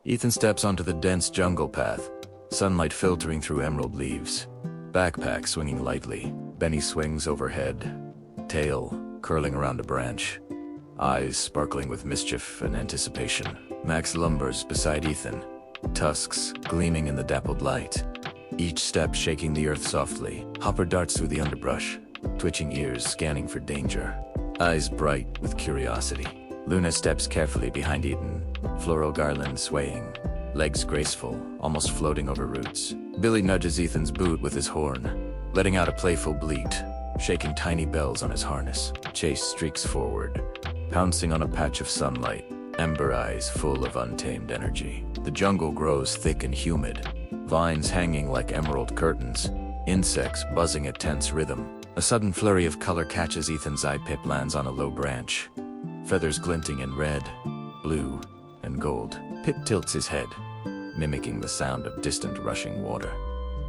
Ethan steps onto the dense jungle path, sunlight filtering through emerald leaves. Backpack swinging lightly. Benny swings overhead, tail curling around a branch, eyes sparkling with mischief and anticipation. Max lumbers beside Ethan, tusks gleaming in the dappled light, each step shaking the earth softly. Hopper darts through the underbrush, twitching ears scanning for danger, eyes bright with curiosity. Luna steps carefully behind Ethan, floral garland swaying, legs graceful, almost floating over roots. Billy nudges Ethan's boot with his horn, letting out a playful bleat, shaking tiny bells on his harness. Chase streaks forward, pouncing on a patch of sunlight, ember eyes full of untamed energy. The jungle grows thick and humid, vines hanging like emerald curtains, insects buzzing at tense rhythm. A sudden flurry of color catches Ethan's eye. Pip lands on a low branch, feathers glinting in red, blue, and gold. Pip tilts his head, mimicking the sound of distant rushing water,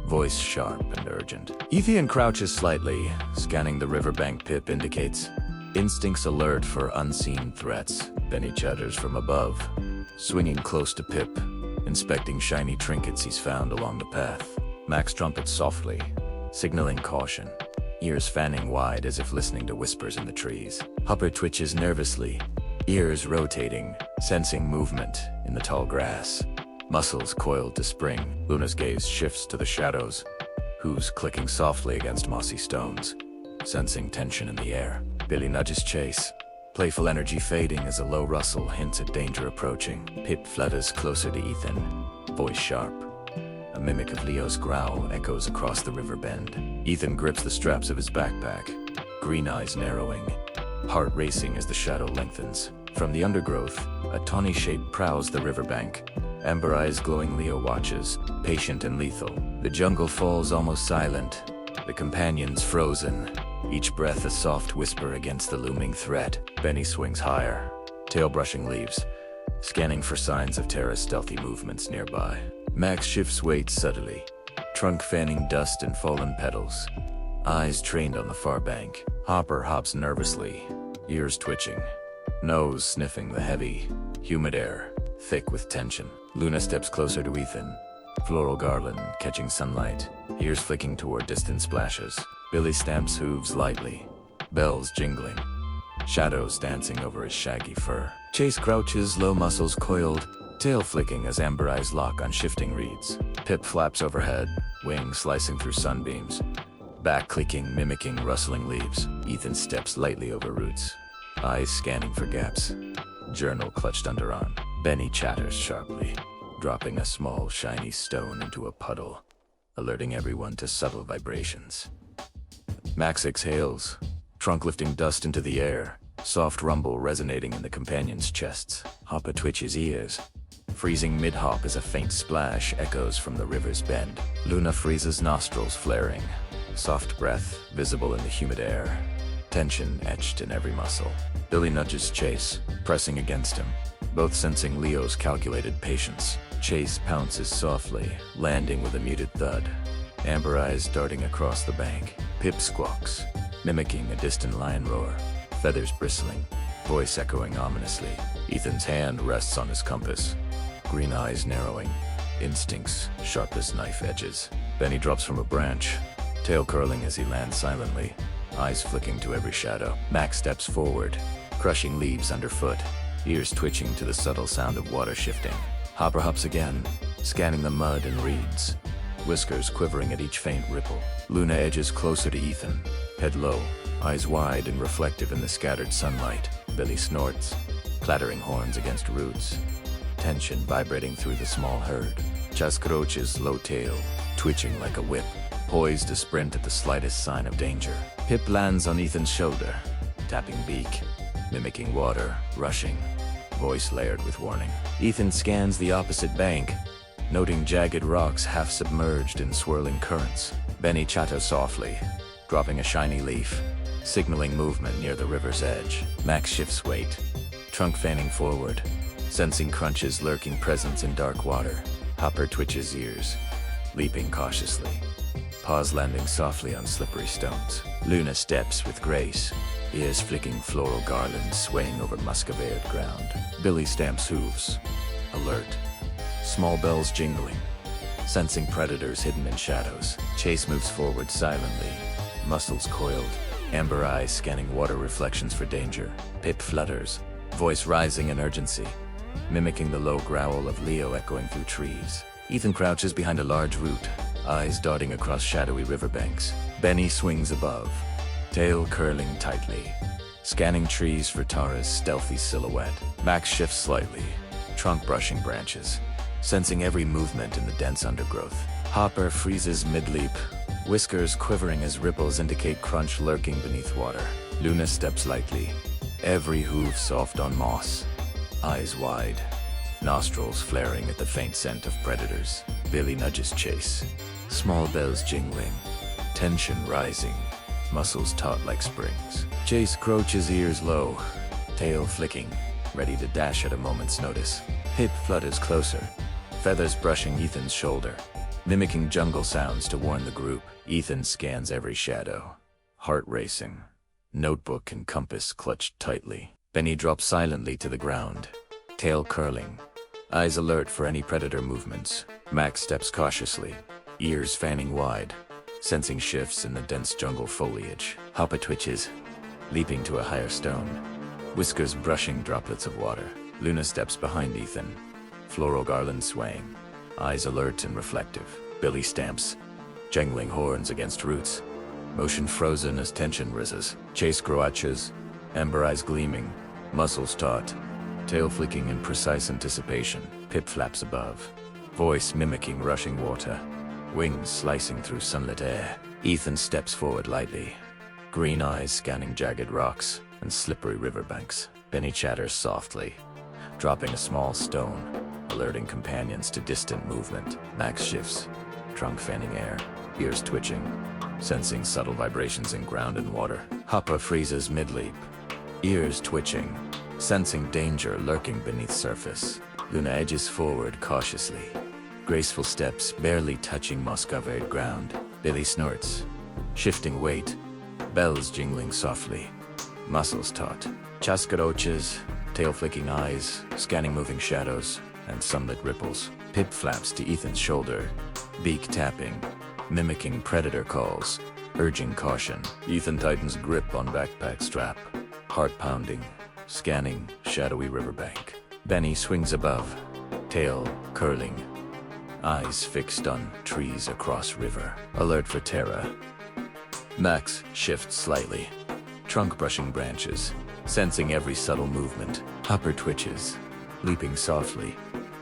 voice sharp and urgent. Ethan crouches slightly, scanning the riverbank. Pip indicates, instincts alert for unseen threats. Benny chatters from above, swinging close to Pip, inspecting shiny trinkets he's found along the path. Max trumpets softly, signaling caution, ears fanning wide as if listening to whispers in the trees. Hopper twitches nervously, ears rotating, sensing movement in the tall grass, muscles coiled to spring. Luna's gaze shifts to the shadows, hooves clicking softly against mossy stones, sensing tension in the air. Billy nudges Chase, playful energy fading as a low rustle hints at danger approaching. Pip flutters closer to Ethan, voice sharp. A mimic of Leo's growl echoes across the river bend. Ethan grips the straps of his backpack, green eyes narrowing, heart racing as the shadow lengthens. From the undergrowth, a tawny shape prowls the riverbank, amber eyes glowing. Leo watches, patient and lethal. The jungle falls almost silent, the companions frozen, each breath a soft whisper against the looming threat. Benny swings higher, tail brushing leaves, scanning for signs of terror's stealthy movements nearby. Max shifts weight subtly, trunk fanning dust and fallen petals, eyes trained on the far bank. Hopper hops nervously, ears twitching, nose sniffing the heavy, humid air, thick with tension. Luna steps closer to Ethan, floral garland catching sunlight, ears flicking toward distant splashes. Billy stamps hooves lightly, bells jingling, shadows dancing over his shaggy fur. Chase crouches, low muscles coiled, tail flicking as amber eyes lock on shifting reeds. Pip flaps overhead, wings slicing through sunbeams, back clicking, mimicking rustling leaves. Ethan steps lightly over roots, eyes scanning for gaps, journal clutched underarm. Benny chatters sharply, dropping a small shiny stone into a puddle, alerting everyone to subtle vibrations. Max exhales, trunk lifting dust into the air, soft rumble resonating in the companions' chests. Hopper twitches ears, freezing mid-hop as a faint splash echoes from the river's bend. Luna freezes, nostrils flaring, soft breath visible in the humid air, tension etched in every muscle. Billy nudges Chase, pressing against him, both sensing Leo's calculated patience. Chase pounces softly, landing with a muted thud, amber eyes darting across the bank. Pip squawks, mimicking a distant lion roar, feathers bristling, voice echoing ominously. Ethan's hand rests on his compass, green eyes narrowing, instincts sharp as knife edges. Benny drops from a branch, tail curling as he lands silently, eyes flicking to every shadow. Max steps forward, crushing leaves underfoot, ears twitching to the subtle sound of water shifting. Hopper hops again, scanning the mud and reeds, whiskers quivering at each faint ripple. Luna edges closer to Ethan, head low, eyes wide and reflective in the scattered sunlight. Billy snorts, clattering horns against roots, tension vibrating through the small herd. Chas crouches, low tail, twitching like a whip, poised to sprint at the slightest sign of danger. Pip lands on Ethan's shoulder, tapping beak, mimicking water, rushing, voice layered with warning. Ethan scans the opposite bank, noting jagged rocks half submerged in swirling currents. Benny chatters softly, dropping a shiny leaf, signaling movement near the river's edge. Max shifts weight, trunk fanning forward, sensing Crunch's lurking presence in dark water. Hopper twitches ears, leaping cautiously, paws landing softly on slippery stones. Luna steps with grace, ears flicking floral garlands swaying over muscovade ground. Billy stamps hooves, alert, small bells jingling. Sensing predators hidden in shadows, Chase moves forward silently, muscles coiled, amber eyes scanning water reflections for danger. Pip flutters, voice rising in urgency, mimicking the low growl of Leo echoing through trees. Ethan crouches behind a large root, eyes darting across shadowy riverbanks. Benny swings above, tail curling tightly, scanning trees for Tara's stealthy silhouette. Max shifts slightly, trunk brushing branches, sensing every movement in the dense undergrowth. Hopper freezes mid-leap, whiskers quivering as ripples indicate crunch lurking beneath water. Luna steps lightly, every hoof soft on moss, eyes wide, nostrils flaring at the faint scent of predators. Billy nudges Chase, small bells jingling, tension rising, muscles taut like springs. Chase crouches, ears low, tail flicking, ready to dash at a moment's notice. Pip flutters closer, feathers brushing Ethan's shoulder, mimicking jungle sounds to warn the group. Ethan scans every shadow, heart racing, notebook and compass clutched tightly. Benny drops silently to the ground, tail curling, eyes alert for any predator movements. Max steps cautiously, ears fanning wide, sensing shifts in the dense jungle foliage. Hopper twitches, leaping to a higher stone, whiskers brushing droplets of water. Luna steps behind Ethan, floral garland swaying, eyes alert and reflective. Billy stamps, jangling horns against roots, motion frozen as tension rises. Chase crouches, amber eyes gleaming, muscles taut, tail flicking in precise anticipation. Pip flaps above, voice mimicking rushing water, wings slicing through sunlit air. Ethan steps forward lightly, green eyes scanning jagged rocks and slippery riverbanks. Benny chatters softly, dropping a small stone, alerting companions to distant movement. Max shifts, trunk fanning air, ears twitching, sensing subtle vibrations in ground and water. Hopper freezes mid-leap, ears twitching, sensing danger lurking beneath surface. Luna edges forward cautiously, graceful steps barely touching moss-covered ground. Billy snorts, shifting weight, bells jingling softly, muscles taut. Chascaroches, tail-flicking eyes, scanning moving shadows and sunlit ripples. Pip flaps to Ethan's shoulder, beak tapping, mimicking predator calls, urging caution. Ethan tightens grip on backpack strap, heart pounding, scanning shadowy riverbank. Benny swings above, tail curling, eyes fixed on trees across river, alert for Tara. Max shifts slightly, trunk brushing branches, sensing every subtle movement. Hopper twitches, leaping softly,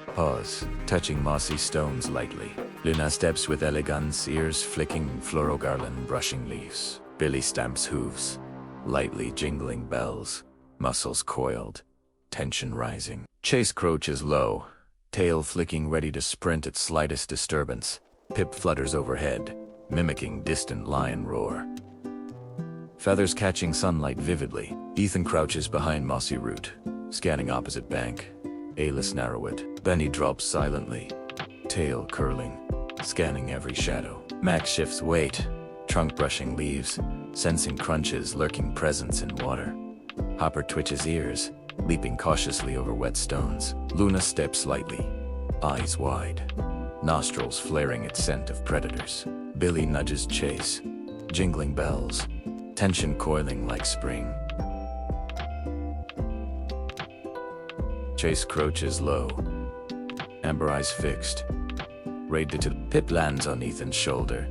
pause, touching mossy stones lightly. Luna steps with elegance, ears flicking floral garland brushing leaves. Billy stamps hooves, lightly jingling bells, muscles coiled, tension rising. Chase crouches low, tail flicking ready to sprint at slightest disturbance. Pip flutters overhead, mimicking distant lion roar, feathers catching sunlight vividly. Ethan crouches behind mossy root, scanning opposite bank, A-less narrowed. Benny drops silently, tail curling, scanning every shadow. Max shifts weight, trunk brushing leaves, sensing crunches lurking presence in water. Hopper twitches ears, leaping cautiously over wet stones. Luna steps lightly, eyes wide, nostrils flaring at scent of predators. Billy nudges Chase, jingling bells, tension coiling like spring. Chase crouches low, amber eyes fixed, ready to. Pip lands on Ethan's shoulder,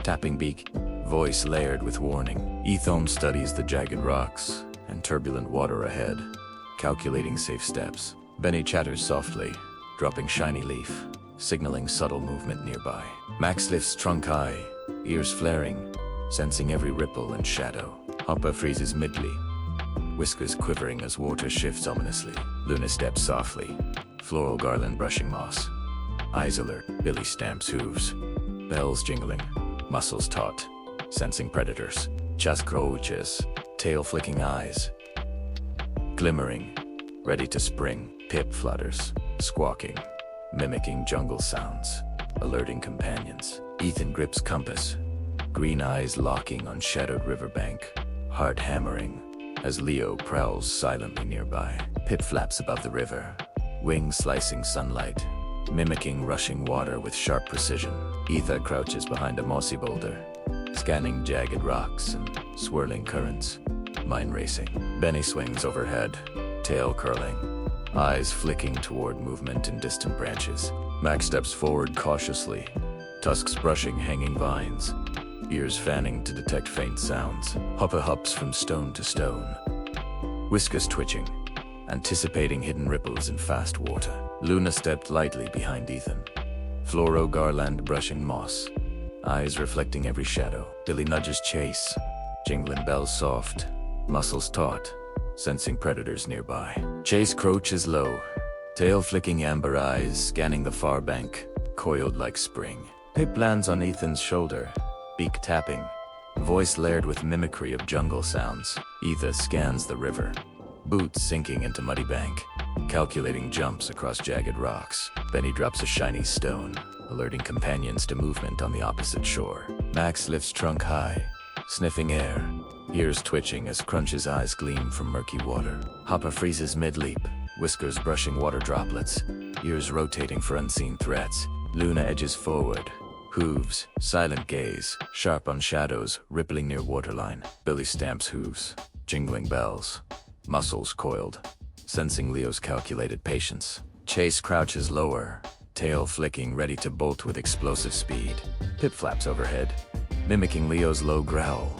tapping beak, voice layered with warning. Ethan studies the jagged rocks and turbulent water ahead, calculating safe steps. Benny chatters softly, dropping shiny leaf, signaling subtle movement nearby. Max lifts trunk high, ears flaring, sensing every ripple and shadow. Hopper freezes midly, whiskers quivering as water shifts ominously. Luna steps softly, floral garland brushing moss, eyes alert. Billy stamps hooves, bells jingling, muscles taut, sensing predators. Chas crouches, tail flicking eyes, glimmering, ready to spring. Pip flutters, squawking, mimicking jungle sounds, alerting companions. Ethan grips compass, green eyes locking on shadowed riverbank, heart hammering as Leo prowls silently nearby. Pip flaps above the river, wings slicing sunlight, mimicking rushing water with sharp precision. Ether crouches behind a mossy boulder, scanning jagged rocks and swirling currents. Mind racing. Benny swings overhead, tail curling, eyes flicking toward movement in distant branches. Max steps forward cautiously, tusks brushing hanging vines, ears fanning to detect faint sounds. Hopper hops from stone to stone, whiskers twitching, anticipating hidden ripples in fast water. Luna stepped lightly behind Ethan, floral garland brushing moss, eyes reflecting every shadow. Billy nudges Chase, jingling bells soft, muscles taut, sensing predators nearby. Chase crouches low, tail flicking amber eyes scanning the far bank, coiled like spring. Pip lands on Ethan's shoulder, beak tapping, voice layered with mimicry of jungle sounds. Ethan scans the river, boots sinking into muddy bank, calculating jumps across jagged rocks. Benny drops a shiny stone, alerting companions to movement on the opposite shore. Max lifts trunk high, sniffing air, ears twitching as Crunch's eyes gleam from murky water. Hopper freezes mid-leap, whiskers brushing water droplets, ears rotating for unseen threats. Luna edges forward, hooves, silent gaze, sharp on shadows, rippling near waterline. Billy stamps hooves, jingling bells, muscles coiled, sensing Leo's calculated patience. Chase crouches lower, tail flicking ready to bolt with explosive speed. Pip flaps overhead, mimicking Leo's low growl,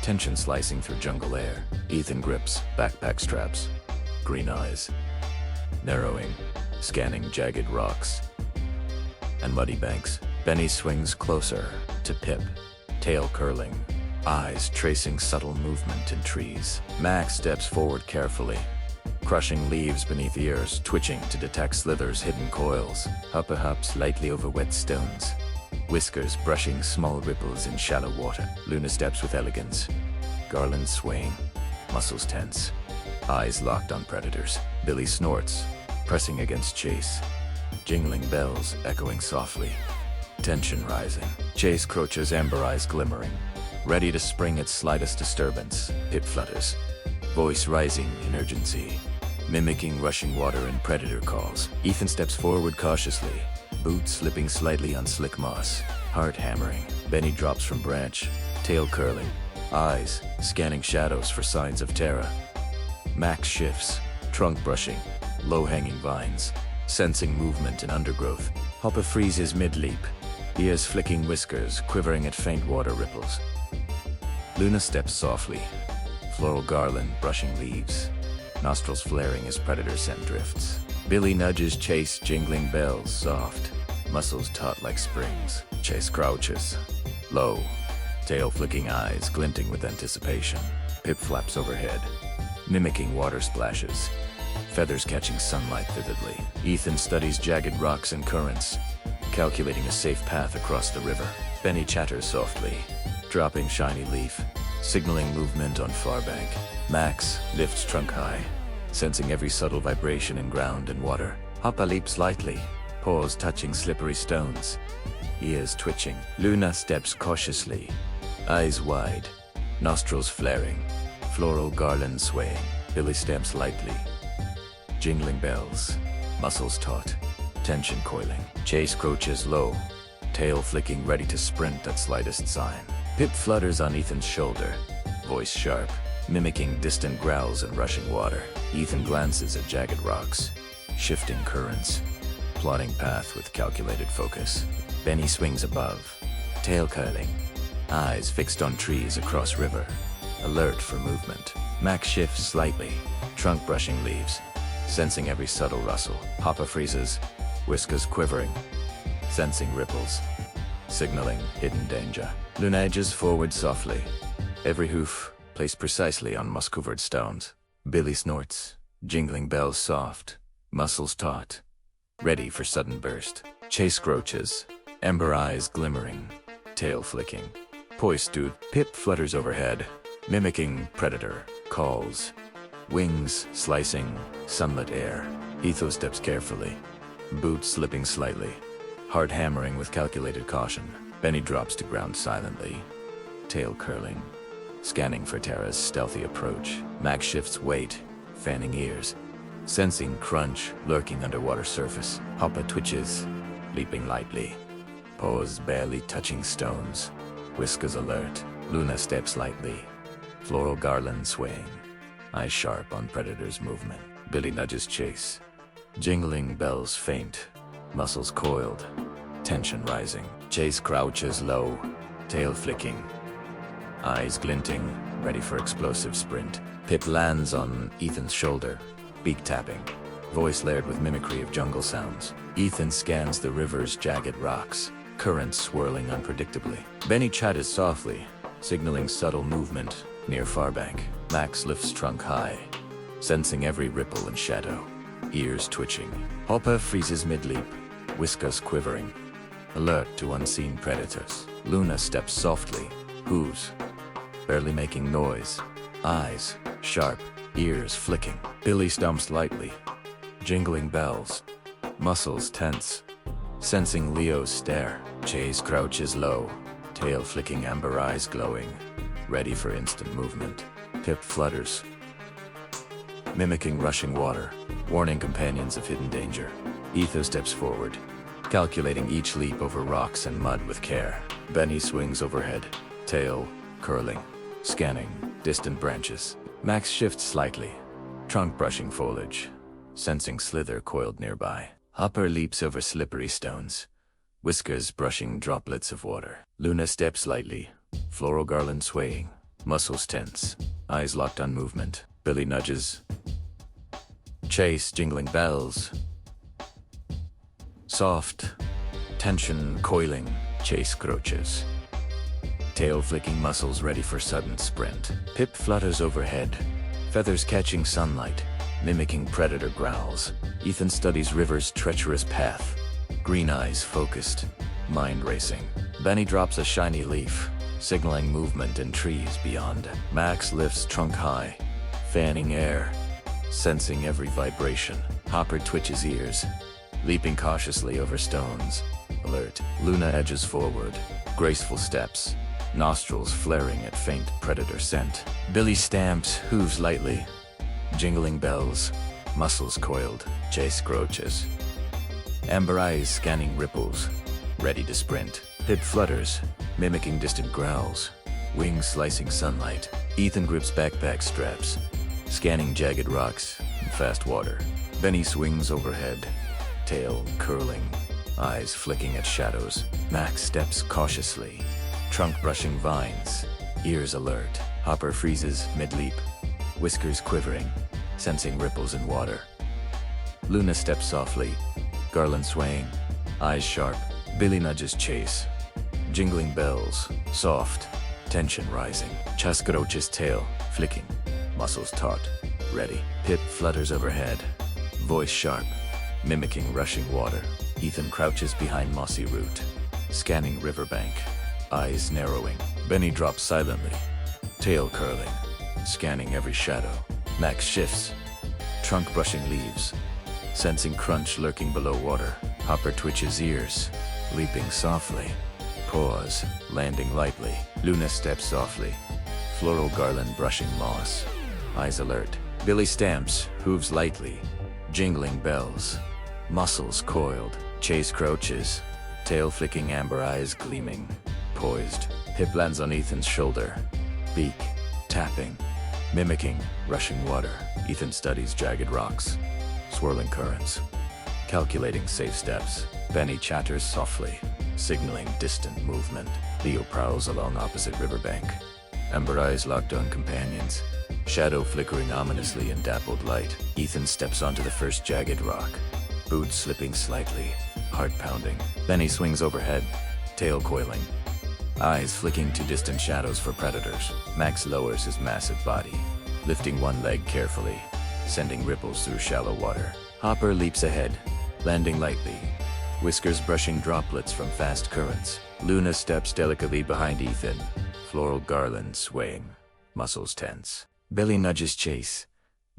tension slicing through jungle air. Ethan grips backpack straps, green eyes narrowing, scanning jagged rocks and muddy banks. Benny swings closer to Pip, tail curling, eyes tracing subtle movement in trees. Max steps forward carefully, crushing leaves beneath ears, twitching to detect slithers hidden coils. Hopper hops lightly over wet stones, whiskers brushing small ripples in shallow water. Luna steps with elegance, garland swaying, muscles tense, eyes locked on predators. Billy snorts, pressing against Chase, jingling bells echoing softly, tension rising. Chase crouches, amber eyes glimmering, ready to spring at slightest disturbance. Pip flutters, voice rising in urgency, mimicking rushing water and predator calls. Ethan steps forward cautiously, boots slipping slightly on slick moss, heart hammering. Benny drops from branch, tail curling, eyes scanning shadows for signs of terror. Max shifts, trunk brushing, low-hanging vines, sensing movement in undergrowth. Hopper freezes mid-leap, ears flicking whiskers, quivering at faint water ripples. Luna steps softly, floral garland brushing leaves, nostrils flaring as predator scent drifts. Billy nudges Chase, jingling bells soft, muscles taut like springs. Chase crouches, low, tail flicking eyes glinting with anticipation. Pip flaps overhead, mimicking water splashes, feathers catching sunlight vividly. Ethan studies jagged rocks and currents, calculating a safe path across the river. Benny chatters softly, dropping shiny leaf, signaling movement on far bank. Max lifts trunk high, sensing every subtle vibration in ground and water. Hopper leaps lightly, paws touching slippery stones, ears twitching. Luna steps cautiously, eyes wide, nostrils flaring, floral garland swaying. Billy stamps lightly, jingling bells, muscles taut, tension coiling. Chase crouches low, tail flicking ready to sprint at slightest sign. Pip flutters on Ethan's shoulder, voice sharp, mimicking distant growls and rushing water. Ethan glances at jagged rocks, shifting currents, plotting path with calculated focus. Benny swings above, tail curling, eyes fixed on trees across river, alert for movement. Max shifts slightly, trunk brushing leaves, sensing every subtle rustle. Hopper freezes, whiskers quivering, sensing ripples, signaling hidden danger. Luna edges forward softly, every hoof placed precisely on moss-covered stones. Billy snorts, jingling bells soft, muscles taut, ready for sudden burst. Chase crouches, amber eyes glimmering, tail flicking. Poised to Pip flutters overhead, mimicking predator calls, wings slicing sunlit air. Etho steps carefully, boots slipping slightly, heart hammering with calculated caution. Benny drops to ground silently, tail curling, scanning for Tara's stealthy approach. Max shifts weight, fanning ears, sensing crunch lurking underwater surface. Hopper twitches, leaping lightly. Paws barely touching stones. Whiskers alert. Luna steps lightly. Floral garland swaying. Eyes sharp on predator's movement. Billy nudges chase. Jingling bells faint. Muscles coiled. Tension rising. Chase crouches low. Tail flicking. Eyes glinting, ready for explosive sprint. Pip lands on Ethan's shoulder. Beak tapping. Voice layered with mimicry of jungle sounds. Ethan scans the river's jagged rocks. Currents swirling unpredictably. Benny chatters softly, signaling subtle movement near far bank. Max lifts trunk high, sensing every ripple and shadow. Ears twitching. Hopper freezes mid-leap, whiskers quivering. Alert to unseen predators. Luna steps softly, hooves, barely making noise. Eyes sharp, ears flicking. Billy stumps lightly, jingling bells. Muscles tense, sensing Leo's stare. Chase crouches low, tail flicking, amber eyes glowing, ready for instant movement. Pip flutters, mimicking rushing water, warning companions of hidden danger. Ethan steps forward, calculating each leap over rocks and mud with care. Benny swings overhead, tail curling, scanning distant branches. Max shifts slightly, trunk brushing foliage, sensing slither coiled nearby. Hopper leaps over slippery stones, whiskers brushing droplets of water. Luna steps lightly, floral garland swaying, muscles tense, eyes locked on movement. Billy nudges. Chase jingling bells. Soft, tension coiling. Chase crouches, tail flicking, muscles ready for sudden sprint. Pip flutters overhead, feathers catching sunlight, mimicking predator growls. Ethan studies river's treacherous path, green eyes focused, mind racing. Benny drops a shiny leaf, signaling movement in trees beyond. Max lifts trunk high, fanning air, sensing every vibration. Hopper twitches ears, leaping cautiously over stones. Alert. Luna edges forward, graceful steps, nostrils flaring at faint predator scent. Billy stamps, hooves lightly, jingling bells, muscles coiled. Chase crouches, amber eyes scanning ripples, ready to sprint. Pip flutters, mimicking distant growls, wings slicing sunlight. Ethan grips backpack straps, scanning jagged rocks and fast water. Benny swings overhead, tail curling, eyes flicking at shadows. Max steps cautiously, trunk brushing vines, ears alert. Hopper freezes mid-leap, whiskers quivering, sensing ripples in water. Luna steps softly, garland swaying, eyes sharp. Billy nudges Chase, jingling bells, soft, tension rising. Chascaroche's tail flicking, muscles taut, ready. Pip flutters overhead, voice sharp, mimicking rushing water. Ethan crouches behind mossy root, scanning riverbank, eyes narrowing. Benny drops silently, tail curling, scanning every shadow. Max shifts, trunk brushing leaves, sensing crunch lurking below water. Hopper twitches ears, leaping softly. Pause, landing lightly. Luna steps softly, floral garland brushing moss, eyes alert. Billy stamps, hooves lightly, jingling bells, muscles coiled. Chase crouches, tail flicking, amber eyes gleaming, poised. Pip lands on Ethan's shoulder, beak tapping, mimicking rushing water. Ethan studies jagged rocks, swirling currents, calculating safe steps. Benny chatters softly, signaling distant movement. Leo prowls along opposite riverbank, amber eyes locked on companions, shadow flickering ominously in dappled light. Ethan steps onto the first jagged rock, boots slipping slightly, heart pounding. Benny swings overhead, tail coiling, eyes flicking to distant shadows for predators. Max lowers his massive body, lifting one leg carefully, sending ripples through shallow water. Hopper leaps ahead, landing lightly, whiskers brushing droplets from fast currents. Luna steps delicately behind Ethan, floral garland swaying, muscles tense. Billy nudges Chase,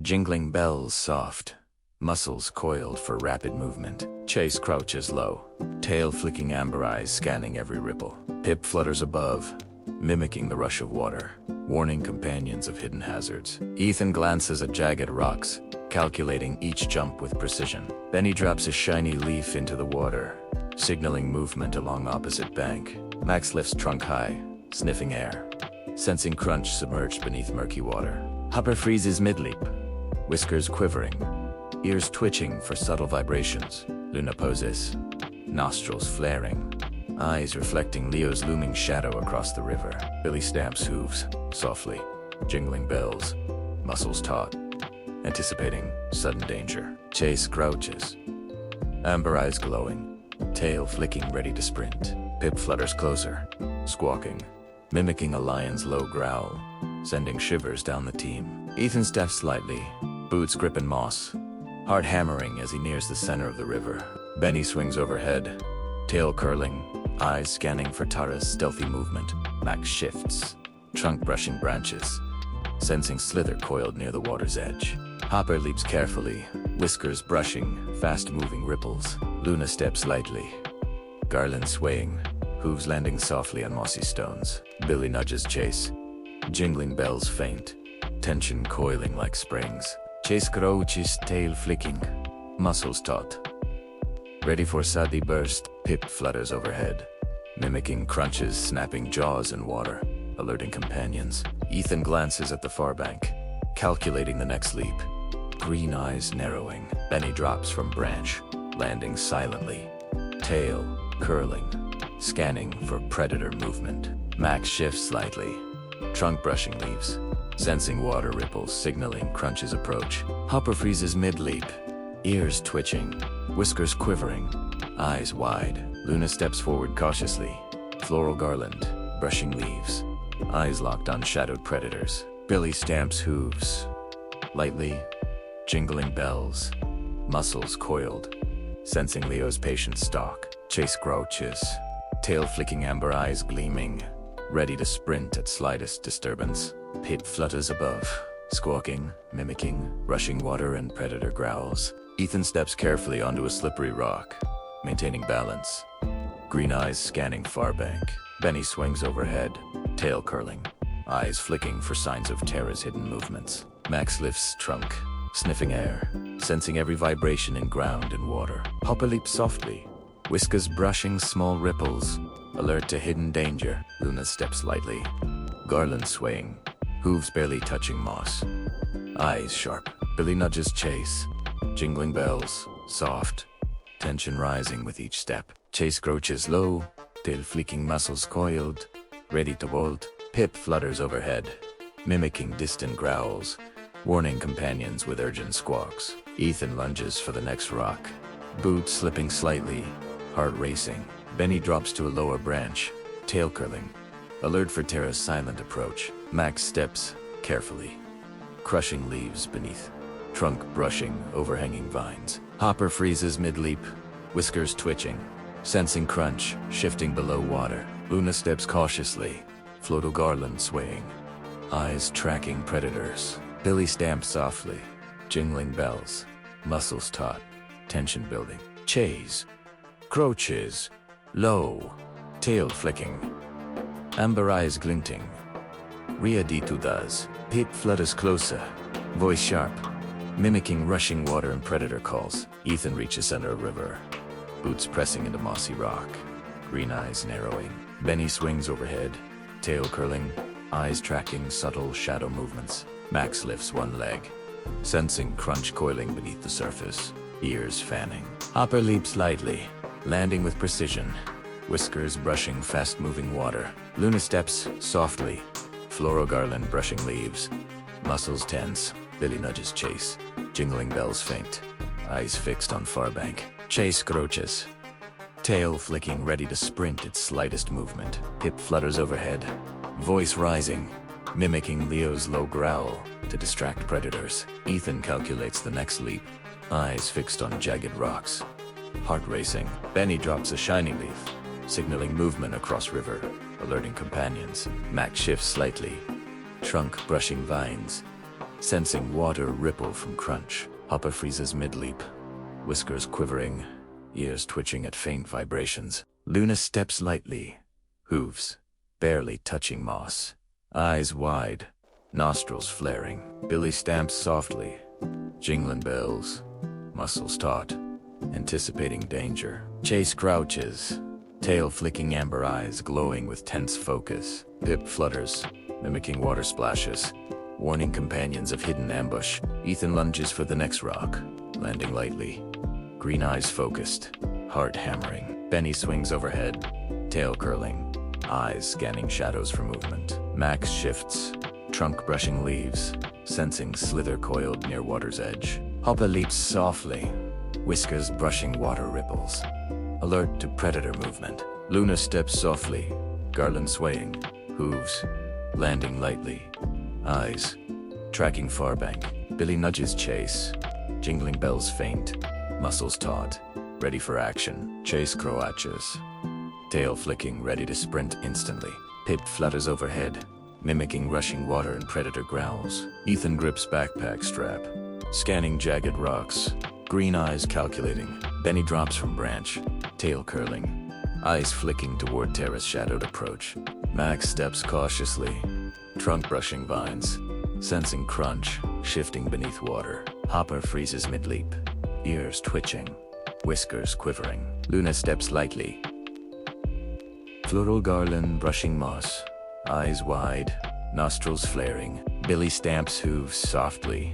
jingling bells soft, muscles coiled for rapid movement. Chase crouches low, tail flicking, amber eyes scanning every ripple. Pip flutters above, mimicking the rush of water, warning companions of hidden hazards. Ethan glances at jagged rocks, calculating each jump with precision. Benny drops a shiny leaf into the water, signaling movement along opposite bank. Max lifts trunk high, sniffing air, sensing Crunch submerged beneath murky water. Hopper freezes mid-leap, whiskers quivering, ears twitching for subtle vibrations. Luna poses, nostrils flaring, eyes reflecting Leo's looming shadow across the river. Billy stamps hooves, softly, jingling bells, muscles taut, anticipating sudden danger. Chase crouches, amber eyes glowing, tail flicking ready to sprint. Pip flutters closer, squawking, mimicking a lion's low growl, sending shivers down the team. Ethan steps slightly, boots gripping moss, heart hammering as he nears the center of the river. Benny swings overhead, tail curling, eyes scanning for Tara's stealthy movement. Max shifts, trunk brushing branches, sensing Slither coiled near the water's edge. Hopper leaps carefully, whiskers brushing fast-moving ripples. Luna steps lightly, garland swaying, hooves landing softly on mossy stones. Billy nudges Chase, jingling bells faint, tension coiling like springs. Chase crouches, tail flicking, muscles taut, ready for sudden burst. Pip flutters overhead, mimicking Crunch's snapping jaws in water, alerting companions. Ethan glances at the far bank, calculating the next leap, green eyes narrowing. Benny drops from branch, landing silently, tail curling, scanning for predator movement. Max shifts slightly, trunk brushing leaves, sensing water ripples signaling Crunch's approach. Hopper freezes mid-leap, ears twitching, whiskers quivering, eyes wide. Luna steps forward cautiously, floral garland brushing leaves, eyes locked on shadowed predators. Billy stamps hooves, lightly, jingling bells, muscles coiled, sensing Leo's patient stalk. Chase crouches, tail flicking, amber eyes gleaming, ready to sprint at slightest disturbance. Pip flutters above, squawking, mimicking rushing water and predator growls. Ethan steps carefully onto a slippery rock, maintaining balance, green eyes scanning far bank. Benny swings overhead, tail curling, eyes flicking for signs of Tara's hidden movements. Max lifts trunk, sniffing air, sensing every vibration in ground and water. Hopper leaps softly, whiskers brushing small ripples, alert to hidden danger. Luna steps lightly, garland swaying, hooves barely touching moss, eyes sharp. Billy nudges Chase, jingling bells, soft, tension rising with each step. Chase crouches low, tail flicking, muscles coiled, ready to bolt. Pip flutters overhead, mimicking distant growls, warning companions with urgent squawks. Ethan lunges for the next rock, boots slipping slightly, heart racing. Benny drops to a lower branch, tail curling, alert for Tara's silent approach. Max steps carefully, crushing leaves beneath, trunk brushing overhanging vines. Hopper freezes mid-leap, whiskers twitching, sensing Crunch shifting below water. Luna steps cautiously, floatal garland swaying, eyes tracking predators. Billy stamps softly, jingling bells, muscles taut, tension building. Chase crouches, low, tail flicking, amber eyes glinting. Ria D2 does. Pip flutters closer, voice sharp, mimicking rushing water and predator calls. Ethan reaches center of river, boots pressing into mossy rock, green eyes narrowing. Benny swings overhead, tail curling, eyes tracking subtle shadow movements. Max lifts one leg, sensing Crunch coiling beneath the surface, ears fanning. Hopper leaps lightly, landing with precision, whiskers brushing fast-moving water. Luna steps softly, floral garland brushing leaves, muscles tense. Billy nudges Chase, jingling bells faint, eyes fixed on far bank. Chase crouches, tail flicking ready to sprint its slightest movement. Pip flutters overhead, voice rising, mimicking Leo's low growl to distract predators. Ethan calculates the next leap, eyes fixed on jagged rocks, heart racing. Benny drops a shiny leaf, signaling movement across river, alerting companions. Max shifts slightly, trunk brushing vines, sensing water ripple from Crunch. Hopper freezes mid-leap, whiskers quivering, ears twitching at faint vibrations. Luna steps lightly, hooves barely touching moss, eyes wide, nostrils flaring. Billy stamps softly, Jingling bells, muscles taut, anticipating danger. Chase crouches, tail flicking amber eyes glowing with tense focus. Pip flutters, mimicking water splashes, warning companions of hidden ambush. Ethan lunges for the next rock, landing lightly. Green eyes focused, heart hammering. Benny swings overhead, tail curling, eyes scanning shadows for movement. Max shifts, trunk brushing leaves, sensing slither coiled near water's edge. Hopper leaps softly, whiskers brushing water ripples. Alert to predator movement. Luna steps softly, garland swaying, hooves landing lightly, eyes tracking far bank. Billy nudges Chase, jingling bells faint, muscles taut, ready for action. Chase crouches, tail flicking, ready to sprint instantly. Pip flutters overhead, mimicking rushing water and predator growls. Ethan grips backpack strap, scanning jagged rocks, green eyes calculating. Benny drops from branch, tail curling, eyes flicking toward terrace shadowed approach. Max steps cautiously, trunk brushing vines, sensing crunch, shifting beneath water. Hopper freezes mid-leap, ears twitching, whiskers quivering. Luna steps lightly, floral garland brushing moss, eyes wide, nostrils flaring. Billy stamps hooves softly,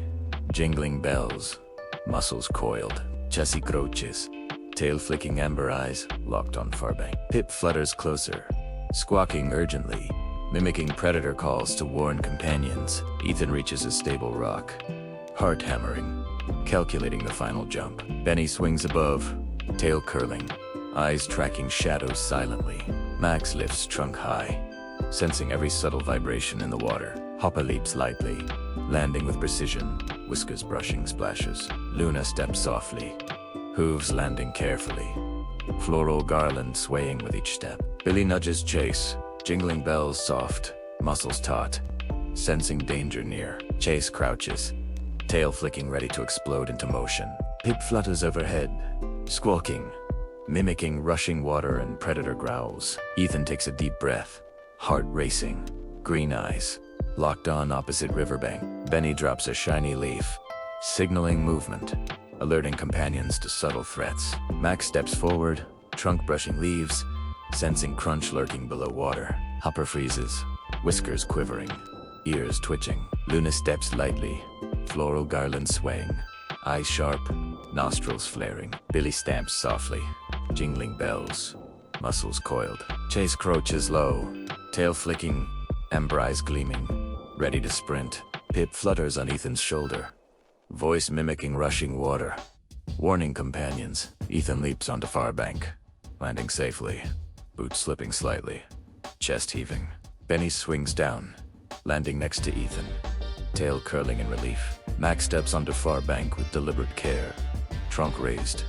jingling bells, muscles coiled. Chessie crouches, tail flicking amber eyes locked on far bank. Pip flutters closer, squawking urgently, mimicking predator calls to warn companions. Ethan reaches a stable rock, heart hammering, calculating the final jump. Benny swings above, tail curling, eyes tracking shadows silently. Max lifts trunk high, sensing every subtle vibration in the water. Hopper leaps lightly, landing with precision, whiskers brushing splashes. Luna steps softly, hooves landing carefully, floral garland swaying with each step. Billy nudges Chase, jingling bells soft, muscles taut, sensing danger near. Chase crouches, tail flicking ready to explode into motion. Pip flutters overhead, squawking, mimicking rushing water and predator growls. Ethan takes a deep breath, heart racing, green eyes locked on opposite riverbank. Benny drops a shiny leaf, signaling movement, alerting companions to subtle threats. Max steps forward, trunk brushing leaves, sensing crunch lurking below water. Hopper freezes, whiskers quivering, ears twitching. Luna steps lightly, floral garland swaying, eyes sharp, nostrils flaring. Billy stamps softly, jingling bells, muscles coiled. Chase crouches low, tail flicking, amber eyes gleaming, ready to sprint. Pip flutters on Ethan's shoulder, voice mimicking rushing water, warning companions. Ethan leaps onto far bank, landing safely, boots slipping slightly, chest heaving. Benny swings down, landing next to Ethan, tail curling in relief. Max steps onto far bank with deliberate care, trunk raised,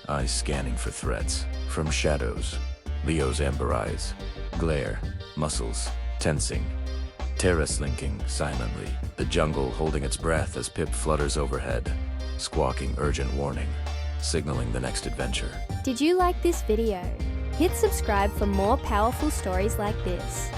eyes scanning for threats. From shadows, Leo's amber eyes glare, muscles tensing, terrace linking silently. The jungle holding its breath as Pip flutters overhead, squawking urgent warning, signaling the next adventure. Did you like this video? Hit subscribe for more powerful stories like this.